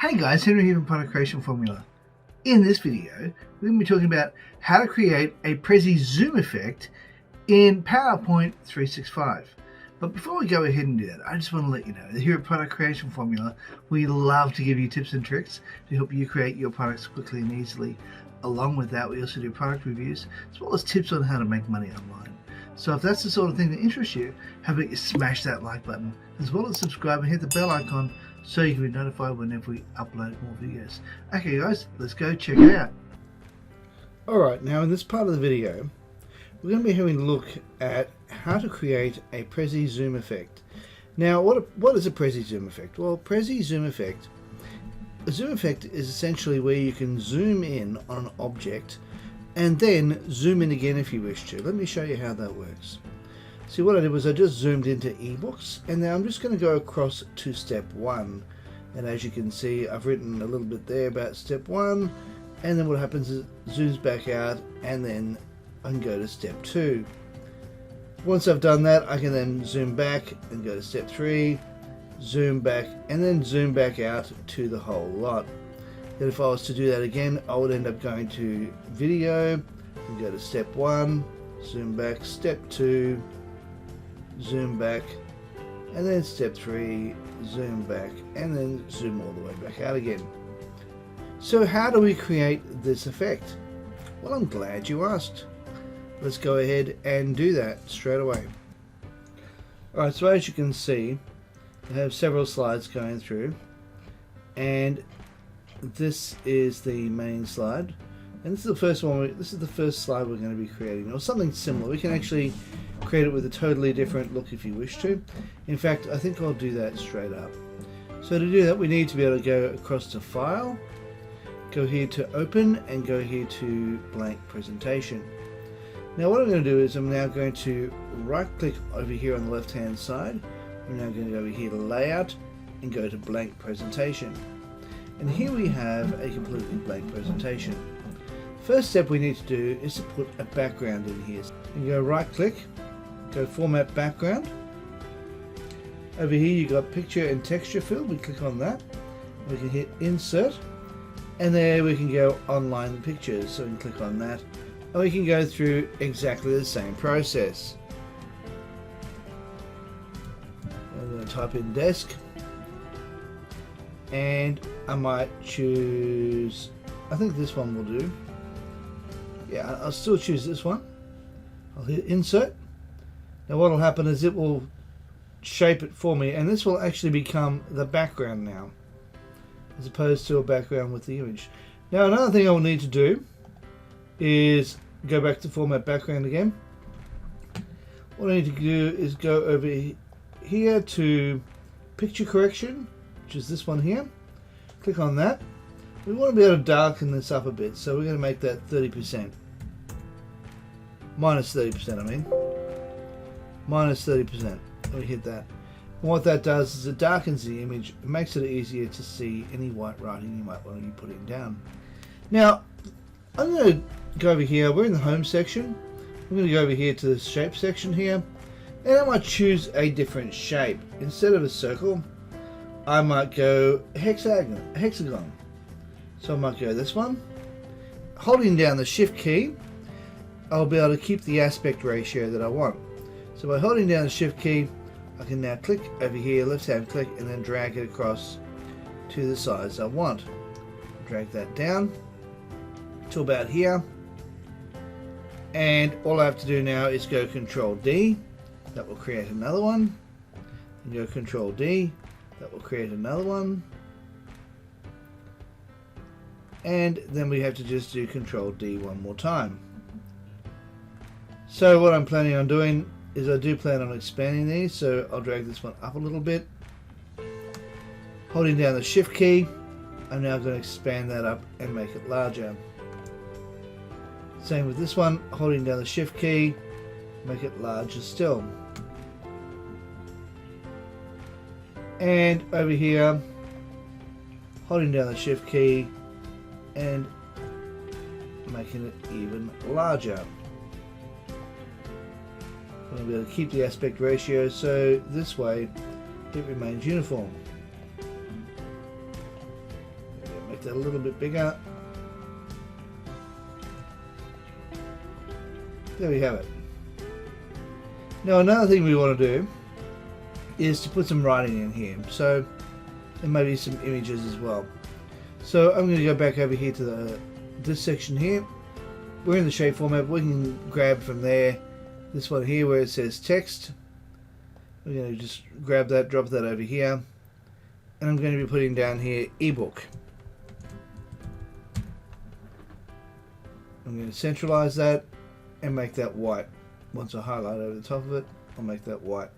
Hey guys, Henry here from Product Creation Formula. In this video, we're going to be talking about how to create a Prezi zoom effect in PowerPoint 365. But before we go ahead and do that, I just want to let you know that here at Product Creation Formula, we love to give you tips and tricks to help you create your products quickly and easily. Along with that, we also do product reviews, as well as tips on how to make money online. So if that's the sort of thing that interests you, how about you smash that like button, as well as subscribe and hit the bell icon so you can be notified whenever we upload more videos. Okay guys, let's go check it out. Alright, now in this part of the video, we're going to be having a look at how to create a Prezi zoom effect. Now, what is a Prezi zoom effect? Well, Prezi zoom effect, a zoom effect is essentially where you can zoom in on an object and then zoom in again if you wish to. Let me show you how that works. See, what I did was I just zoomed into ebooks, and now I'm just going to go across to step 1. And as you can see, I've written a little bit there about step 1, and then what happens is it zooms back out, and then I can go to step 2. Once I've done that, I can then zoom back and go to step 3, zoom back, and then zoom back out to the whole lot. Then if I was to do that again, I would end up going to video, and go to step 1, zoom back, step 2, zoom back, and then step 3, zoom back, and then zoom all the way back out again. So how do we create this effect? Well, I'm glad you asked. Let's go ahead and do that straight away. Alright, so as you can see, I have several slides going through, and this is the main slide, and this is the first one. This is the first slide we're going to be creating, or something similar. We can actually create it with a totally different look if you wish to. In fact, I think I'll do that straight up. So to do that, we need to be able to go across to File, go here to Open, and go here to Blank Presentation. Now what I'm going to do is I'm now going to right click over here on the left hand side. I'm now going to go over here to Layout and go to Blank Presentation. And here we have a completely blank presentation. First step we need to do is to put a background in here. You go right click, go Format Background. Over here you got Picture and Texture Fill. We click on that. We can hit Insert, and there we can go Online Pictures. So we can click on that, and we can go through exactly the same process. I'm going to type in desk, and I might choose, I think this one will do. Yeah, I'll still choose this one. I'll hit Insert. Now what will happen is it will shape it for me, and this will actually become the background now, as opposed to a background with the image. Now another thing I will need to do is go back to Format Background again. What I need to do is go over here to Picture Correction, which is this one here. Click on that. We want to be able to darken this up a bit, so we're going to make that 30%. Minus 30%, I mean. Minus 30%. Let me hit that. And what that does is it darkens the image. It makes it easier to see any white writing you might want to be putting down. Now, I'm going to go over here. We're in the Home section. I'm going to go over here to the Shape section here. And I might choose a different shape. Instead of a circle, I might go hexagon. So I might go this one. Holding down the Shift key, I'll be able to keep the aspect ratio that I want. So by holding down the Shift key, I can now click over here, left hand click, and then drag it across to the size I want. Drag that down to about here. And all I have to do now is go Control D. That will create another one. And go Control D. That will create another one. And then we have to just do Control D one more time. So what I'm planning on doing is I do plan on expanding these, so I'll drag this one up a little bit. Holding down the Shift key, I'm now going to expand that up and make it larger. Same with this one, holding down the Shift key, make it larger still. And over here, holding down the Shift key and making it even larger. I'm going to be able to keep the aspect ratio so this way it remains uniform. make that a little bit bigger. There we have it. Now another thing we want to do is to put some writing in here, so and maybe some images as well. So I'm going to go back over here to this section here. We're in the shape format. We can grab from there this one here where it says text. We're going to just grab that, drop that over here, and I'm going to be putting down here ebook. I'm going to centralize that and make that white. Once I highlight over the top of it, I'll make that white.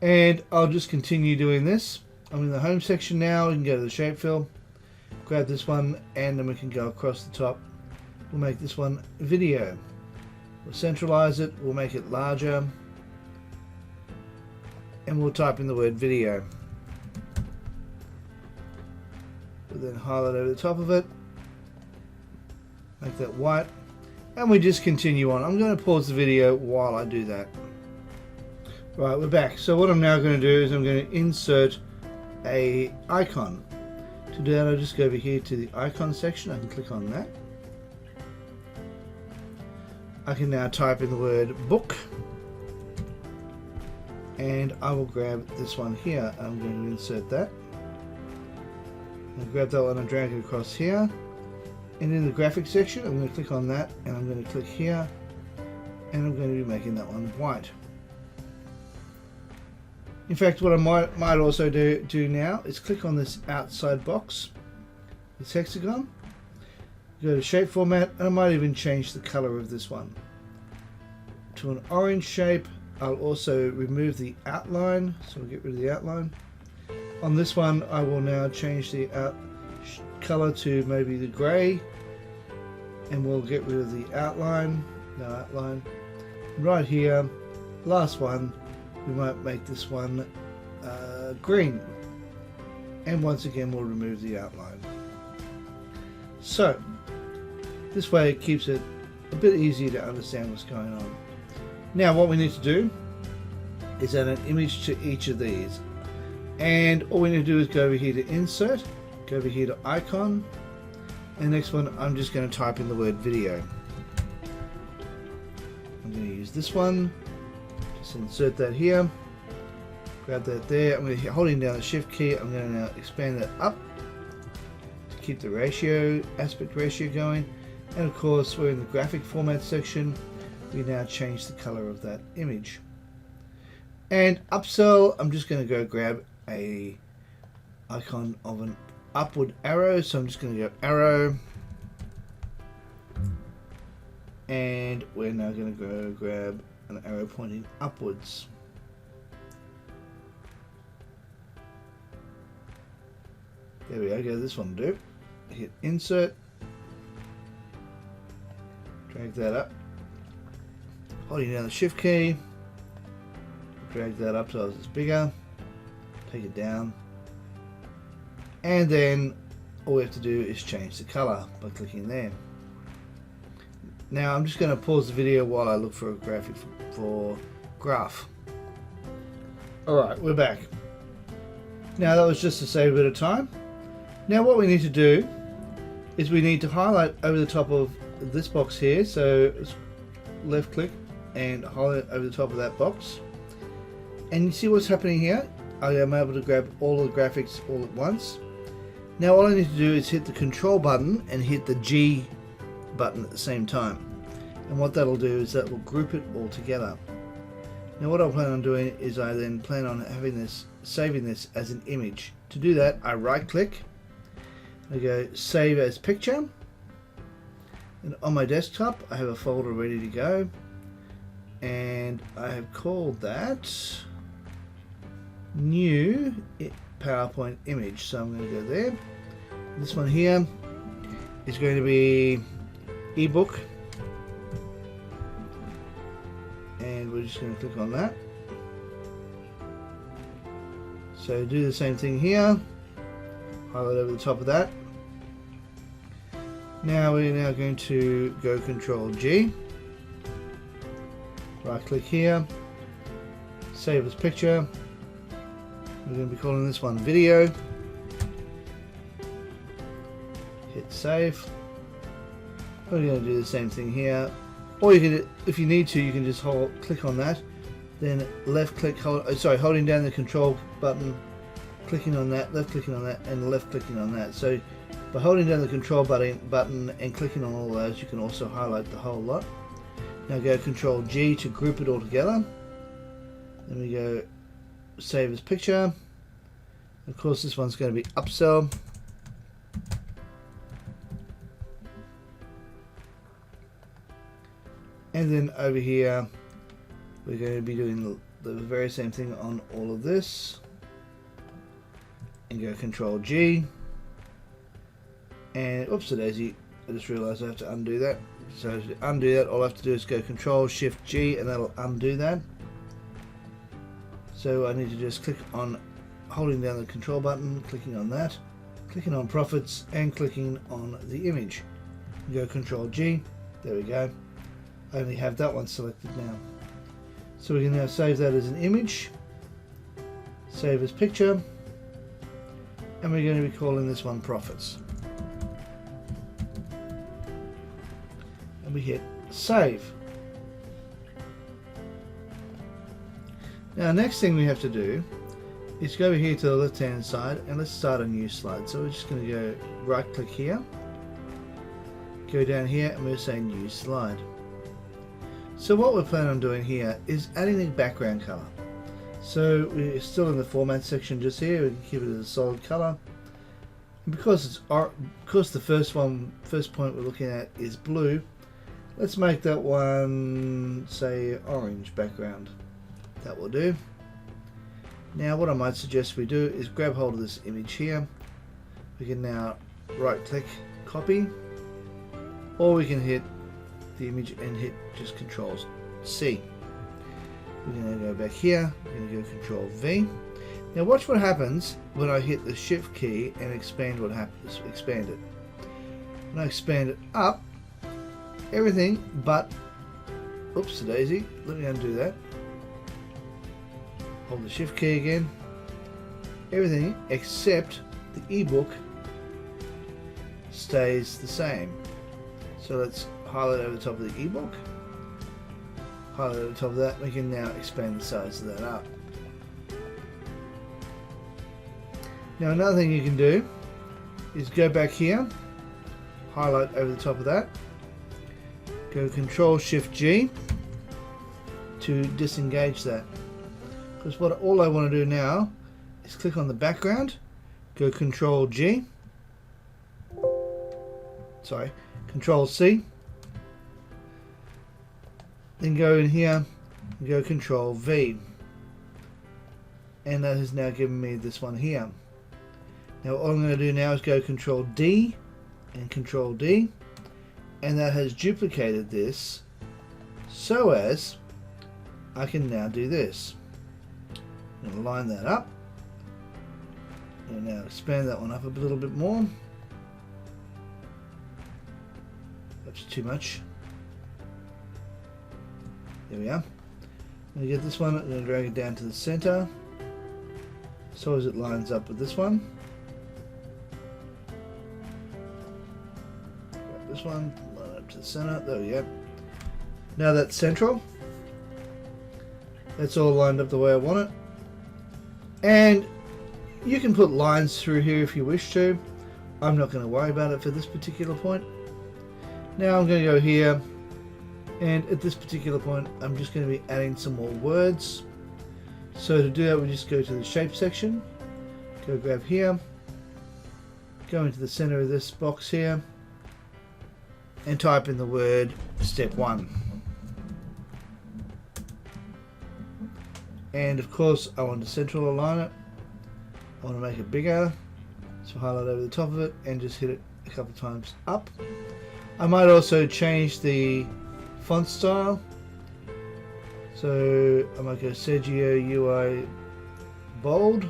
And I'll just continue doing this. I'm in the home section now. We can go to the shape fill, grab this one, and then we can go across the top. We'll make this one video. We'll centralize it, we'll make it larger, and we'll type in the word video. We'll then highlight over the top of it, make that white, and we just continue on. I'm going to pause the video while I do that. Right, we're back. So what I'm now going to do is I'm going to insert a icon. To do that, I'll just go over here to the icon section. I can click on that. I can now type in the word book, and I will grab this one here. I'm going to insert that. I'll grab that one and drag it across here. And in the graphics section, I'm going to click on that, and I'm going to click here, and I'm going to be making that one white. In fact, what I might also do now is click on this outside box, this hexagon, go to shape format, and I might even change the color of this one to an orange shape. I'll also remove the outline, so we'll get rid of the outline. On this one, I will now change the color to maybe the gray, and we'll get rid of the outline. No outline. Right here, last one, we might make this one green, and once again we'll remove the outline. So this way it keeps it a bit easier to understand what's going on. Now what we need to do is add an image to each of these, and all we need to do is go over here to insert, go over here to icon, and the next one I'm just going to type in the word video. I'm going to use this one. Just insert that here, grab that there. I'm going to holding down the shift key. I'm going to now expand that up to keep the aspect ratio going. And of course, we're in the graphic format section. We now change the color of that image. And upsell, I'm just going to go grab a icon of an upward arrow. So I'm just going to go arrow, and we're now going to go grab an arrow pointing upwards. There we go, this one will do. Hit insert, drag that up, holding down the shift key, drag that up so it's bigger, take it down, and then all we have to do is change the color by clicking there. Now I'm just going to pause the video while I look for a graphic for graph. Alright, we're back. Now that was just to save a bit of time. Now what we need to do is we need to highlight over the top of this box here. So left click and highlight over the top of that box. And you see what's happening here? I am able to grab all the graphics all at once. Now all I need to do is hit the control button and hit the G button at the same time, and what that'll do is that will group it all together. Now what I plan on doing is I then plan on saving this as an image. To do that, I right click, I go save as picture, and on my desktop I have a folder ready to go, and I have called that new PowerPoint image. So I'm going to go there. This one here is going to be ebook, and we're just going to click on that. So do the same thing here, highlight over the top of that. Now we're now going to go Control G, right click here, save as picture. We're going to be calling this one video, hit save. We're going to do the same thing here, or you can, if you need to, you can just click on that, then left click, holding down the control button, clicking on that, left clicking on that, and left clicking on that. So by holding down the control button and clicking on all those, you can also highlight the whole lot. Now go Control G to group it all together. Then we go save as picture. Of course, this one's going to be upsell. And then over here, we're going to be doing the very same thing on all of this. And go Control G. And oopsie daisy, I just realized I have to undo that. So to undo that, all I have to do is go Control Shift G, and that'll undo that. So I need to just click on holding down the control button, clicking on that, clicking on profits, and clicking on the image. Go Control G, there we go. I only have that one selected now. So we can now save that as an image, save as picture, and we're going to be calling this one profits. And we hit save. Now next thing we have to do is go over here to the left hand side and let's start a new slide. So we're just going to go right click here, go down here, and we're saying new slide. So what we're planning on doing here is adding the background color. So we're still in the format section just here. We can keep it as a solid color. And because the first point we're looking at is blue, let's make that one say orange background. That will do. Now what I might suggest we do is grab hold of this image here. We can now right click, copy, or we can hit the image and hit just Control C. We're going to go back here, we're going to go Control V. Now watch what happens when I hit the Shift key and expand what happens. Expand it. When I expand it up, everything but, oops daisy, let me undo that. Hold the Shift key again. Everything except the ebook stays the same. So let's highlight over the top of the ebook. Highlight over the top of that. We can now expand the size of that up. Now another thing you can do is go back here, highlight over the top of that, go Control Shift G to disengage that. Because all I want to do now is click on the background, go Control G, Control C, then go in here and go Control V, and that has now given me this one here. Now all I'm going to do now is go Control D and Control D, and that has duplicated this so as I can now do this. I'm going to line that up and now expand that one up a little bit more. That's too much. There we are. I'm going to get this one, I'm going to drag it down to the center so as it lines up with this one. Grab this one, line up to the center, there we go. Now that's central. That's all lined up the way I want it. And you can put lines through here if you wish to. I'm not going to worry about it for this particular point. Now I'm going to go here, and at this particular point I'm just going to be adding some more words. So to do that, we just go to the shape section, go grab here, go into the center of this box here, and type in the word step 1. And of course I want to central align it. I want to make it bigger, so highlight over the top of it and just hit it a couple times up. I might also change the font style, so I might go Sergio UI bold.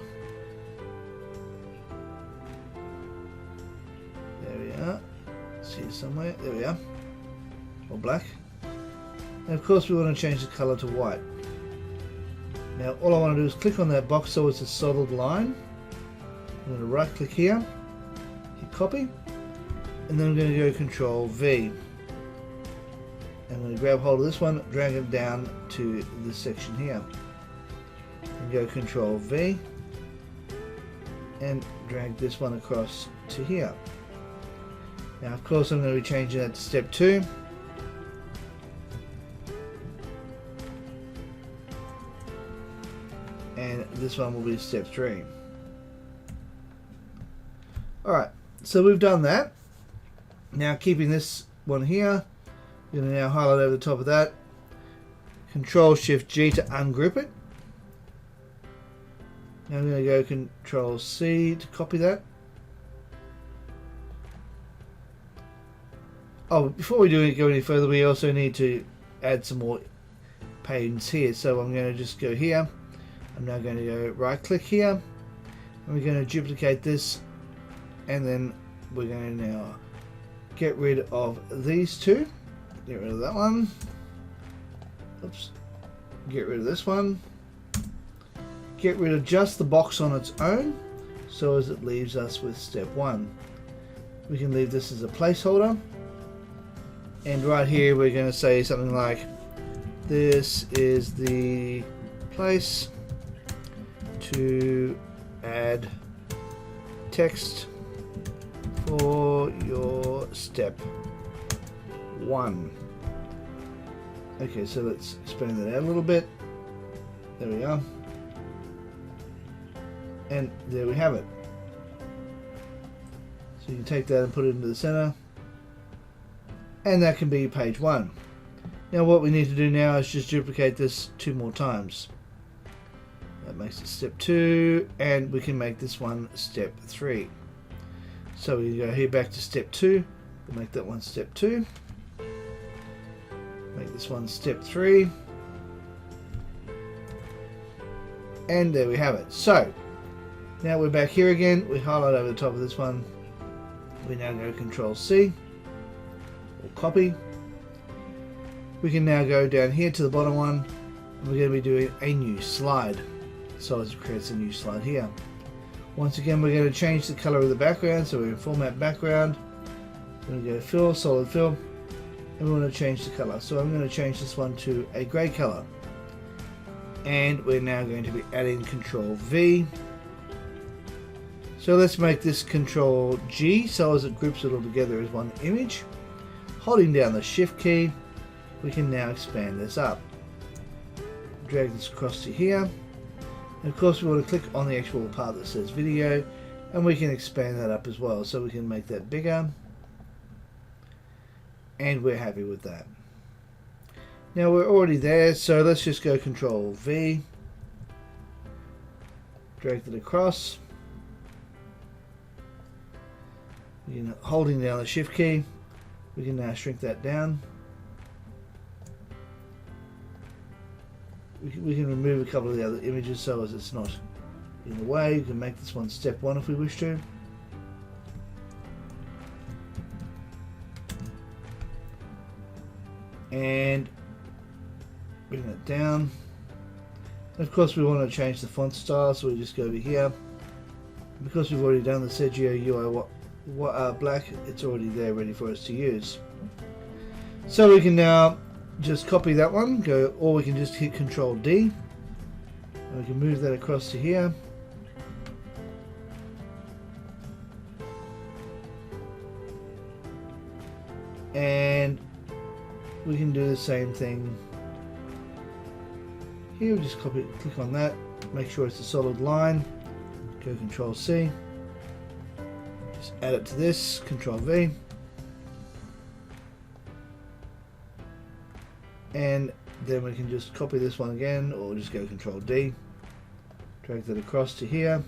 There we are. See it somewhere. There we are. Or black. And of course we want to change the color to white. Now all I want to do is click on that box so it's a solid line. I'm going to right click here, hit copy, and then I'm going to go Control V. I'm going to grab hold of this one, drag it down to this section here, and go Control V, and drag this one across to here. Now of course I'm going to be changing that to step 2. And this one will be step 3. Alright, so we've done that. Now keeping this one here, I'm going to now highlight over the top of that. Control Shift G to ungroup it. Now I'm going to go Control C to copy that. Oh, before we go any further, we also need to add some more panes here. So I'm going to just go here. I'm now going to go right click here, and we're going to duplicate this, and then we're going to now get rid of these two. Get rid of that one. Oops. Get rid of this one. Get rid of just the box on its own, so as it leaves us with step 1. We can leave this as a placeholder, and right here we're going to say something like, this is the place to add text for your step 1. Okay, so let's expand that out a little bit. There we are. And there we have it. So you can take that and put it into the center. And that can be page 1. Now what we need to do now is just duplicate this 2 more times. That makes it step 2, and we can make this one step 3. So we go here back to step 2, we'll make that one step 2, make this one step 3, and there we have it. So now we're back here again, we highlight over the top of this one, we now go Control C, or copy. We can now go down here to the bottom one, and we're going to be doing a new slide. So it creates a new slide here. Once again, we're going to change the color of the background, so we're in Format Background. We're going to go Fill, Solid Fill, and we want to change the color. So I'm going to change this one to a grey color. And we're now going to be adding Control V. So let's make this Control G, so as it groups it all together as one image. Holding down the Shift key, we can now expand this up. Drag this across to here. And of course we want to click on the actual part that says video, and we can expand that up as well, so we can make that bigger, and we're happy with that. Now we're already there, so let's just go Control V, drag it across, holding down the Shift key, we can now shrink that down. We can remove a couple of the other images so as it's not in the way. You can make this one step 1 if we wish to. And bring it down. And of course we want to change the font style, so we just go over here. Because we've already done the Sergio UI black, it's already there ready for us to use. So we can now just copy that one, or we can just hit Control D, and we can move that across to here. And we can do the same thing here. We just click on that, make sure it's a solid line, go Control C, just add it to this, Control V. And then we can just copy this one again, or just go Control D, drag that across to here,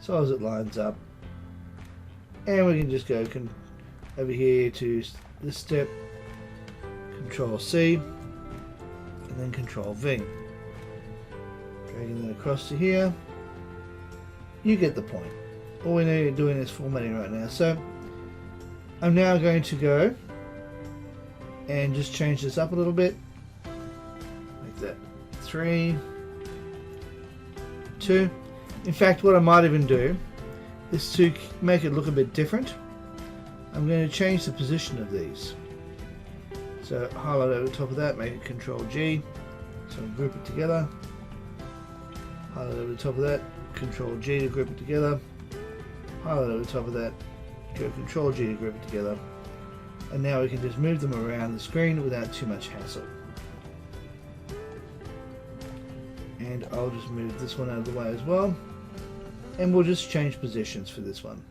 so as it lines up, and we can just go over here to this step, Control C, and then Control V, dragging that across to here. You get the point. All we're doing is formatting right now. So I'm now going to go and just change this up a little bit, like that, 3, 2. In fact, what I might even do is to make it look a bit different. I'm going to change the position of these. So highlight over the top of that, make it Control G. So group it together. Highlight over the top of that, Control G to group it together. Highlight over the top of that, go Control G to group it together. And now we can just move them around the screen without too much hassle. And I'll just move this one out of the way as well. And we'll just change positions for this one,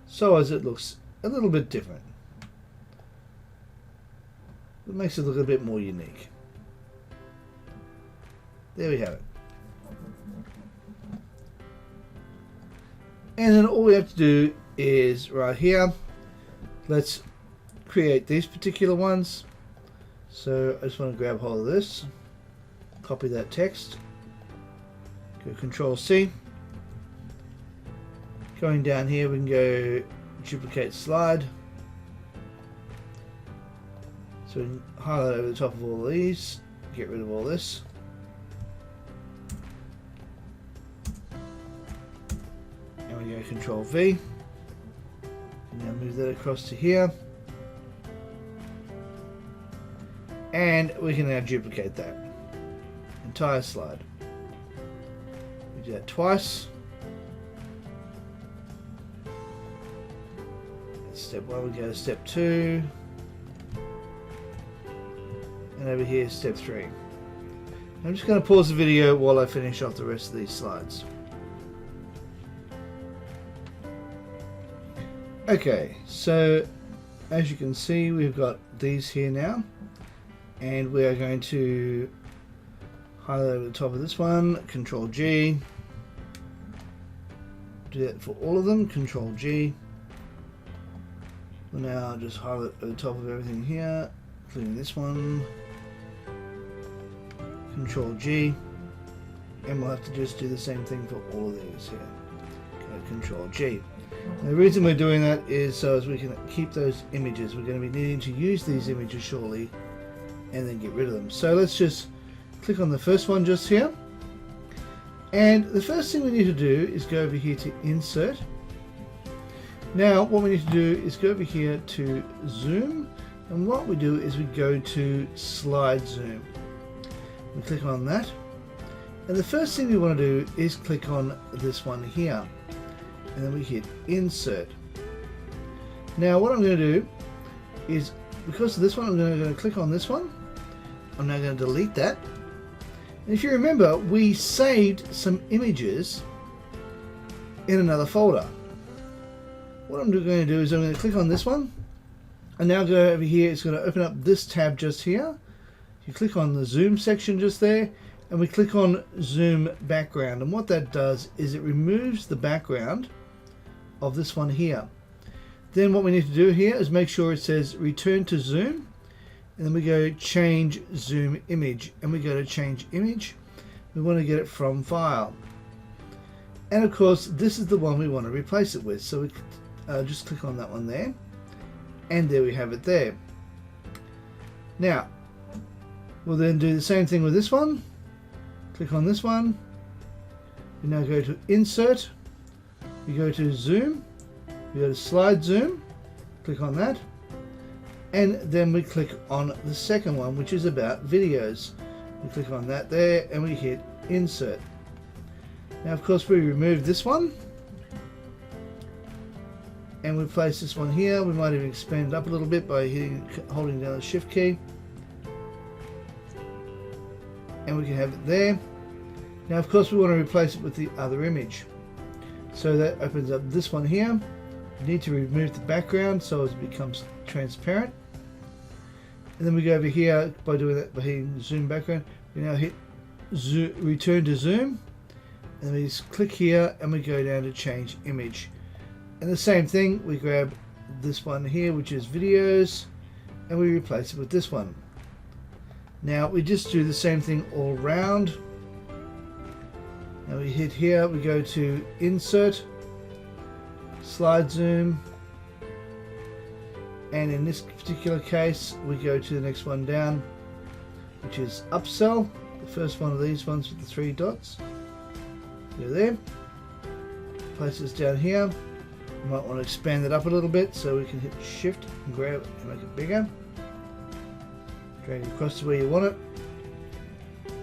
so as it looks a little bit different. It makes it look a bit more unique. There we have it. And then all we have to do is right here, let's create these particular ones. So I just want to grab hold of this, copy that text, go Control C. Going down here, we can go duplicate slide. So we can highlight over the top of all of these, get rid of all this. And we go Control V. And now move that across to here. And we can now duplicate that entire slide. We do that twice. Step 1, we go to step 2. And over here, step 3. I'm just going to pause the video while I finish off the rest of these slides. Okay, so as you can see, we've got these here now. And we are going to highlight over the top of this one, Control G. Do that for all of them, Control G. We'll now just highlight over the top of everything here, including this one, Control G. And we'll have to just do the same thing for all of these here. Okay, Control G. And the reason we're doing that is so as we can keep those images. We're going to be needing to use these images shortly and then get rid of them. So let's just click on the first one just here. And the first thing we need to do is go over here to Insert. Now what we need to do is go over here to Zoom. And what we do is we go to Slide Zoom. We click on that. And the first thing we want to do is click on this one here. And then we hit Insert. Now what I'm going to do is, because of this one, I'm going to click on this one. I'm now going to delete that. And if you remember, we saved some images in another folder. What I'm going to do is I'm going to click on this one. And now go over here. It's going to open up this tab just here. You click on the Zoom section just there. And we click on Zoom Background. And what that does is it removes the background of this one here. Then what we need to do here is make sure it says Return to Zoom. And then we go Change Zoom Image. And we go to Change Image. We want to get it from File. And of course, this is the one we want to replace it with. So we just click on that one there. And there we have it there. Now, we'll then do the same thing with this one. Click on this one. We now go to Insert. We go to Zoom. We go to Slide Zoom. Click on that. And then we click on the second one, which is about videos. We click on that there and we hit Insert. Now of course we remove this one. And we place this one here. We might even expand it up a little bit by holding down the Shift key. And we can have it there. Now of course we want to replace it with the other image. So that opens up this one here. You need to remove the background so it becomes transparent. And then we go over here by doing that, by hitting Zoom Background. We now hit Return to Zoom. And we just click here and we go down to Change Image. And the same thing, we grab this one here, which is Videos, and we replace it with this one. Now we just do the same thing all round. Now we hit here, we go to Insert, Slide Zoom, and in this particular case we go to the next one down, which is Upsell, the first one of these ones with the 3 dots. Go there. place this down here. You might want to expand it up a little bit so we can hit shift and grab it and make it bigger. Drag it across to where you want it.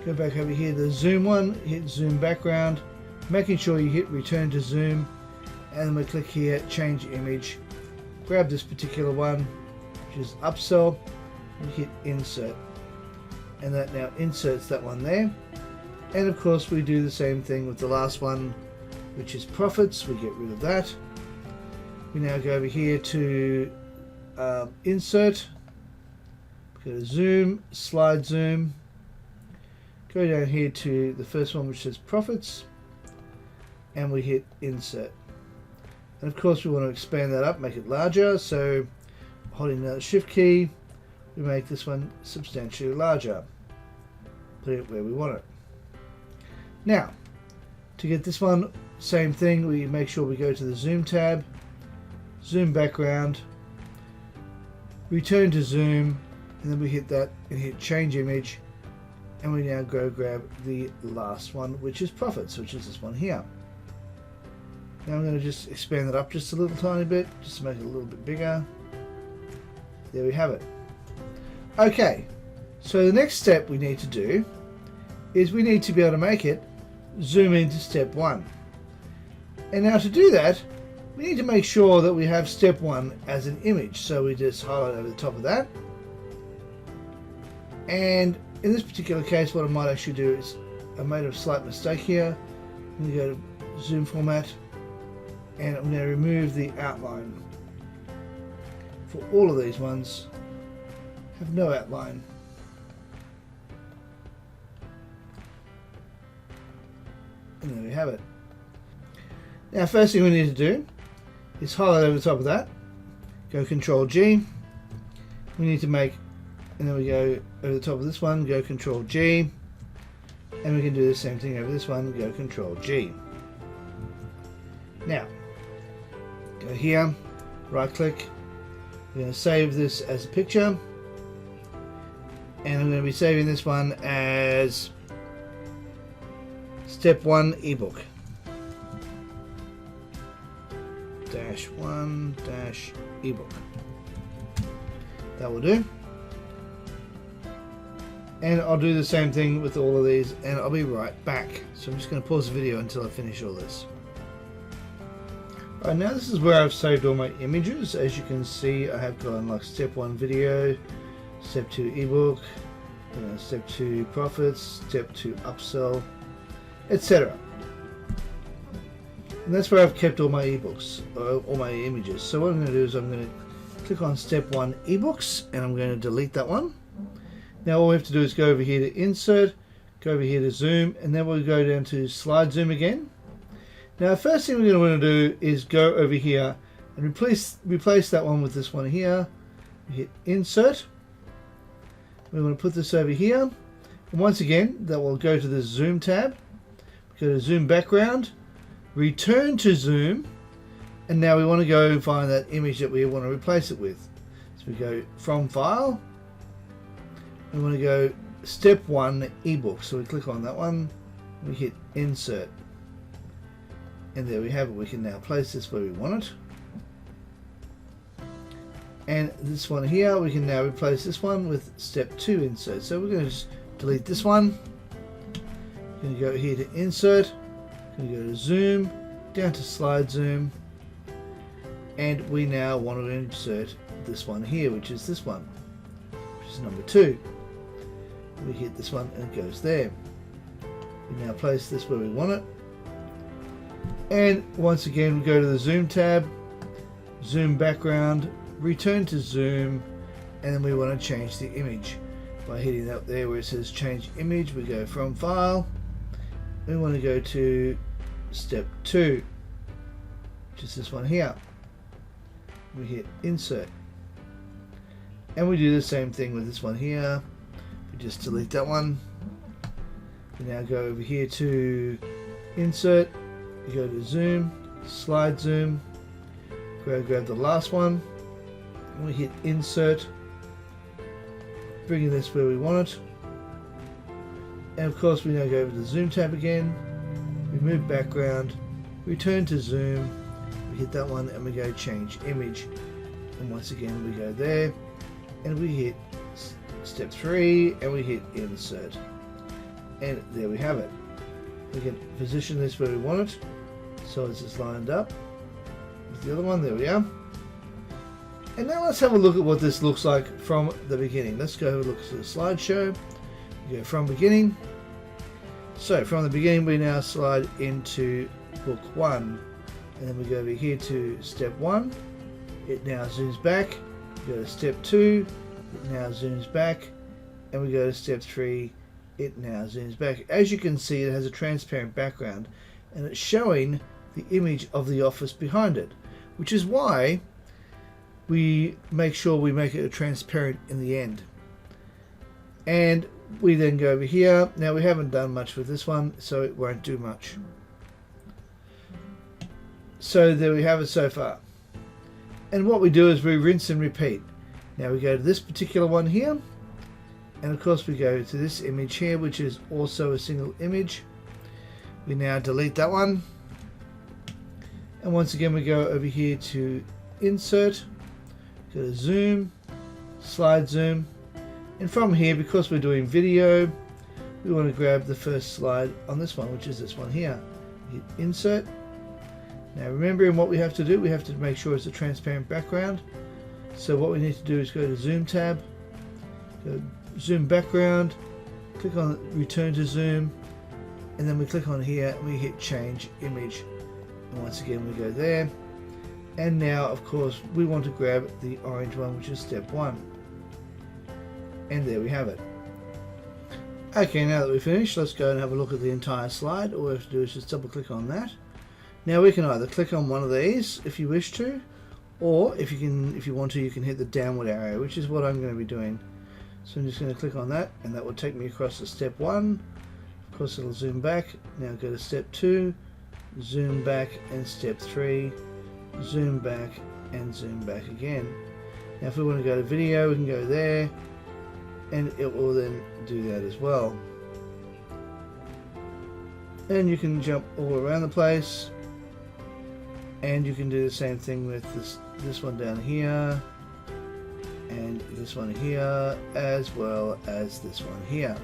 Go back over here to the zoom one, hit zoom background, making sure you hit return to zoom, and then we click here, change image. Grab this particular one, which is upsell, and hit insert. And that now inserts that one there. And of course we do the same thing with the last one, which is profits. We get rid of that. We now go over here to insert, go to zoom, slide zoom, go down here to the first one which says profits, and we hit insert. And of course we want to expand that up, make it larger, so holding the shift key we make this one substantially larger, put it where we want it. Now to get this one, same thing, we make sure we go to the zoom tab, zoom background, return to zoom, and then we hit that and hit change image, and we now go grab the last one which is profits, which is this one here. Now I'm going to just expand it up just a little tiny bit, just to make it a little bit bigger. There we have it. Okay, so the next step we need to do is we need to be able to make it zoom into step 1. And now to do that, we need to make sure that we have step 1 as an image. So we just highlight over the top of that. And in this particular case, what I might actually do is I made a slight mistake here. I'm going to go to zoom format, and I'm going to remove the outline. For all of these ones, have no outline. And there we have it. Now first thing we need to do is highlight over the top of that, go Control G. We need to make, and then we go over the top of this one, go Control G, and we can do the same thing over this one, go Control G. Now go here, right click, we're going to save this as a picture, and I'm going to be saving this one as step 1 ebook -1 ebook. That will do. And I'll do the same thing with all of these, and I'll be right back. So I'm just going to pause the video until I finish all this. Alright, now this is where I've saved all my images. As you can see, I have gone like step 1 video, step 2 ebook, step 2 profits, step 2 upsell, etc. And that's where I've kept all my ebooks, all my images. So what I'm going to do is I'm going to click on step 1 ebooks, and I'm going to delete that one. Now all we have to do is go over here to insert, go over here to zoom, and then we'll go down to slide zoom again. Now the first thing we're going to want to do is go over here and replace that one with this one here. Hit insert. We want to put this over here, and once again that will go to the zoom tab, go to zoom background, return to zoom, and now we want to go and find that image that we want to replace it with. So we go from file, we want to go step 1 ebook, so we click on that one, we hit insert, and there we have it. We can now place this where we want it, and this one here we can now replace this one with step 2 insert. So we're going to just delete this one, we're going to go here to insert, we're going to go to zoom, down to slide zoom, and we now want to insert this one here, which is this one, which is number 2. We hit this one and it goes there. We now place this where we want it, and once again we go to the zoom tab, zoom background, return to zoom, and then we want to change the image by hitting up there where it says change image. We go from file, we want to go to step 2, which is this one here. We hit insert, and we do the same thing with this one here. We just delete that one. We now go over here to insert, we go to zoom, slide zoom, grab the last one, and we hit insert, bringing this where we want it. And of course we now go over to the zoom tab again, remove background, return to zoom, we hit that one and we go change image, and once again we go there and we hit step 3 and we hit insert, and there we have it. We can position this where we want it so it's just lined up with the other one. There we are. And now let's have a look at what this looks like from the beginning. Let's go have a look at the slideshow. We go from beginning. So from the beginning we now slide into book 1, and then we go over here to step 1. It now zooms back. We go to step 2. It now zooms back, and we go to step 3. It now zooms back. As you can see, it has a transparent background, and it's showing the image of the office behind it, which is why we make sure we make it transparent in the end. And we then go over here. Now we haven't done much with this one, so it won't do much. So there we have it so far. And what we do is we rinse and repeat. Now we go to this particular one here, and of course we go to this image here, which is also a single image. We now delete that one, and once again we go over here to insert, go to zoom, slide zoom, and from here, because we're doing video, we want to grab the first slide on this one, which is this one here. Hit insert. Now remembering what we have to do, we have to make sure it's a transparent background. So what we need to do is go to zoom tab, go zoom background, click on return to zoom, and then we click on here and we hit change image, and once again we go there. And now of course we want to grab the orange one, which is step 1, and there we have it. Okay, now that we've finished, let's go and have a look at the entire slide. All we have to do is just double click on that. Now we can either click on one of these if you wish to, or if you want to, you can hit the downward arrow, which is what I'm going to be doing. So I'm just going to click on that, and that will take me across to step 1. Of course it'll zoom back. Now go to step 2, zoom back, and step 3, zoom back, and zoom back again. Now if we want to go to video, we can go there, and it will then do that as well. And you can jump all around the place, and you can do the same thing with this one down here, and this one here, as well as this one here.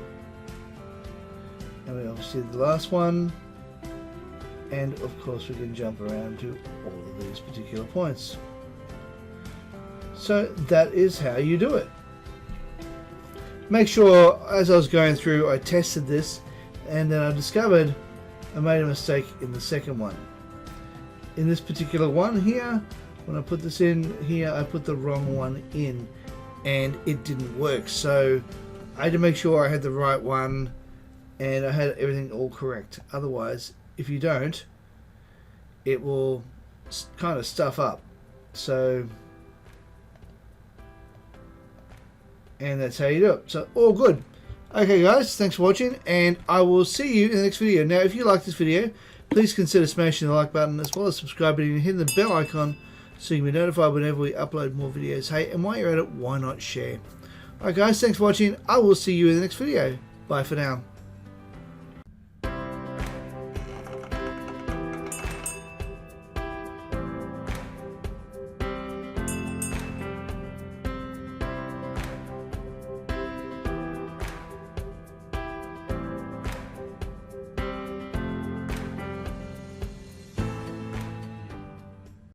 And we obviously did the last one, and of course we can jump around to all of these particular points. So that is how you do it. Make sure, as I was going through, I tested this, and then I discovered I made a mistake in the second one. In this particular one here, when I put this in here, I put the wrong one in, and it didn't work. So I had to make sure I had the right one, and I had everything all correct. Otherwise, if you don't, it will kind of stuff up. So, and that's how you do it. So all good. Okay guys, thanks for watching, and I will see you in the next video. Now if you like this video, please consider smashing the like button, as well as subscribing and hitting the bell icon so you can be notified whenever we upload more videos. Hey, and while you're at it, why not share? Alright guys, thanks for watching. I will see you in the next video. Bye for now.